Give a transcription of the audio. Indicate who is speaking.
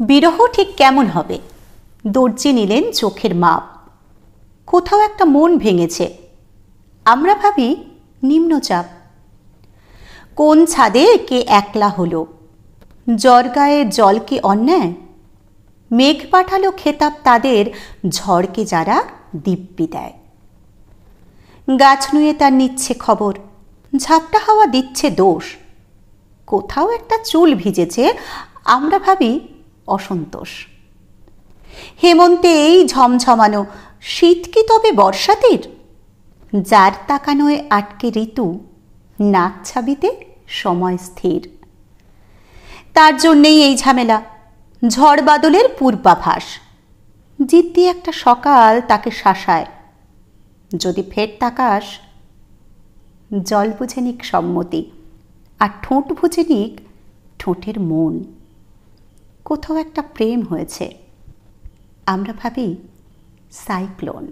Speaker 1: বিরহ ঠিক কেমন হবে? দর্জি নিলেন চোখের মাপ। কোথাও একটা মন ভেঙেছে। আমরা ভাবি নিম্নচাপ। কোন ছাদে কে একলা হলো? জ্বর গায়ে জল কি অন্যায়? মেঘ পাঠালো খেতাব তাদের, ঝড়কে যারা দিব্যি দেয়। গাছ নুয়ে তার নিচ্ছে খবর, ঝাপটা হাওয়া দিচ্ছে দোষ। কোথাও একটা চুল ভিজেছে, আমরা ভাবি অসন্তোষ। হেমন্তে এই ঝমঝমানো, শীত কি তবে বর্ষাতির? যার তাকানোয় আটকে ঋতু, নাক ছাবিতে সময় স্থির। তার জন্যেই এই ঝামেলা, ঝড় বাদলের পূর্বাভাস। জিদ্দি একটা সকাল তাকে শাসায়, যদি ফের তাকাস। জল বুঝে নিক সম্মতি, আর ঠোঁট বুঝে নিক ঠোঁটের মন। কোথাও একটা প্রেম হয়েছে, আমরা ভাবি সাইক্লোন।